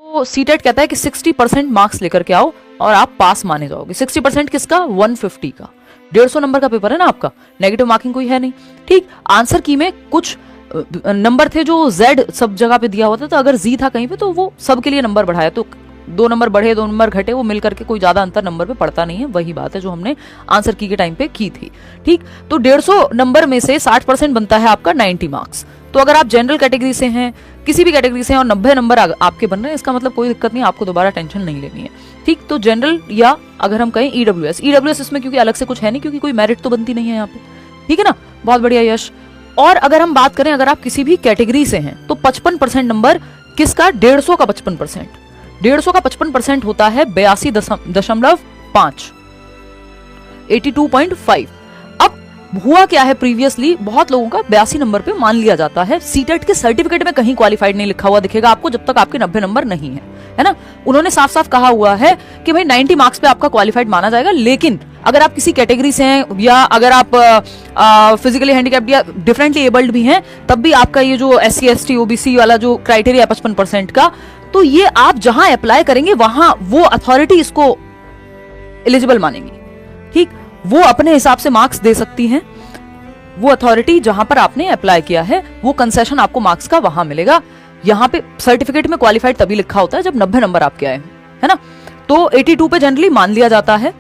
तो सीटेट कहता है कि 60% मार्क्स लेकर के आओ और आप पास माने जाओगे। 60% किसका? 150 का। 150 नंबर का पेपर है ना आपका, नेगेटिव मार्किंग कोई है नहीं। ठीक, आंसर की में कुछ नंबर थे जो Z सब जगह पे दिया हुआ था, तो अगर Z था कहीं पे तो वो सबके लिए नंबर बढ़ाया, तो 2 नंबर बढ़े 2 नंबर घटे, वो मिलकर के कोई ज्यादा अंतर नंबर पे पड़ता नहीं है। वही बात है जो हमने आंसर की के टाइम पे की थी। ठीक, तो 150 नंबर में से 60% बनता है आपका 90 मार्क्स। तो अगर आप जनरल कैटेगरी से हैं, किसी भी कैटेगरी से हैं और 90 नंबर आपके बन रहे हैं, इसका मतलब कोई दिक्कत नहीं, आपको दोबारा टेंशन नहीं लेनी है। ठीक, तो जनरल या अगर हम कहें ईडब्ल्यूएस इसमें क्योंकि अलग से कुछ है नहीं, क्योंकि कोई मेरिट तो बनती नहीं है यहाँ पे। ठीक है ना, बहुत बढ़िया यश। और अगर हम बात करें, अगर आप किसी भी कैटेगरी से हैं तो 55% नंबर किसका? 150 का 55%। 150 का 55% होता है 82.5, 82.5। अब हुआ क्या है, प्रीवियसली बहुत लोगों का 82 नंबर पे मान लिया जाता है। सीटेट के सर्टिफिकेट में कहीं क्वालिफाइड नहीं लिखा हुआ दिखेगा आपको जब तक आपके 90 नंबर नहीं है ना। उन्होंने साफ साफ कहा हुआ है कि भाई 90 मार्क्स पे आपका क्वालिफाइड माना जाएगा, लेकिन अगर आप किसी कैटेगरी से हैं या अगर आप फिजिकली हैंडीकैप्ड या डिफरेंटली एबल्ड भी हैं, तब भी आपका ये जो SC ST OBC वाला जो क्राइटेरिया 55% का, तो ये आप जहां अप्लाई करेंगे वहां वो अथॉरिटी इसको एलिजिबल मानेंगी। ठीक, वो अपने हिसाब से मार्क्स दे सकती हैं। वो अथॉरिटी जहां पर आपने अप्लाई किया है, वो कंसेशन आपको मार्क्स का वहां मिलेगा। यहाँ पे सर्टिफिकेट में क्वालिफाइड तभी लिखा होता है जब 90 नंबर आपके आए, है ना। तो 82 पे जनरली मान लिया जाता है,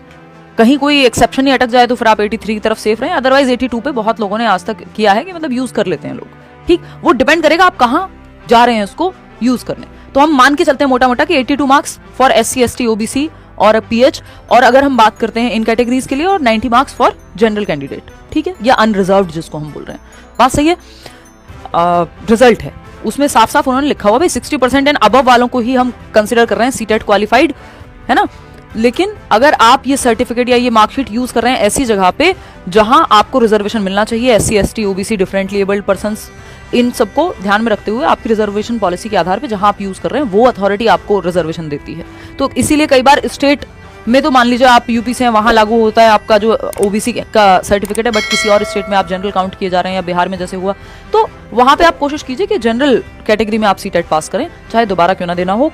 कहीं कोई एक्सेप्शन नहीं अटक जाए तो फिर आप 83 की तरफ सेफ रहें। अदरवाइज 82 पे बहुत लोगों ने आज तक किया है कि मतलब यूज कर लेते हैं लोग। ठीक, वो डिपेंड करेगा आप कहाँ जा रहे हैं उसको यूज करने। तो हम मान के चलते हैं मोटा मोटा कि 82 marks for SC ST OBC और PH, और अगर हम बात करते हैं इन कैटेगरीज के लिए, और 90 मार्क्स फॉर जनरल कैंडिडेट। ठीक है, या अनरिजर्व्ड जिसको हम बोल रहे हैं। बात सही है। रिजल्ट है उसमें साफ साफ उन्होंने लिखा हुआ भाई 60% एंड अबव वालों को ही हम कंसिडर कर रहे हैं सीटेट क्वालिफाइड, है ना। लेकिन अगर आप ये सर्टिफिकेट या ये मार्कशीट यूज कर रहे हैं ऐसी जगह पे जहां आपको रिजर्वेशन मिलना चाहिए, SC ST OBC differently abled persons, इन सबको ध्यान में रखते हुए आपकी रिजर्वेशन पॉलिसी के आधार पे जहां आप यूज कर रहे हैं वो अथॉरिटी आपको रिजर्वेशन देती है। तो इसीलिए कई बार स्टेट में तो मान लीजिए आप यूपी से हैं, वहां लागू होता है आपका जो OBC का सर्टिफिकेट है, बट किसी और स्टेट में आप जनरल काउंट किए जा रहे हैं, या बिहार में जैसे हुआ, तो वहां पे आप कोशिश कीजिए कि जनरल कैटेगरी में आप सीटेट पास करें, चाहे दोबारा क्यों ना देना हो।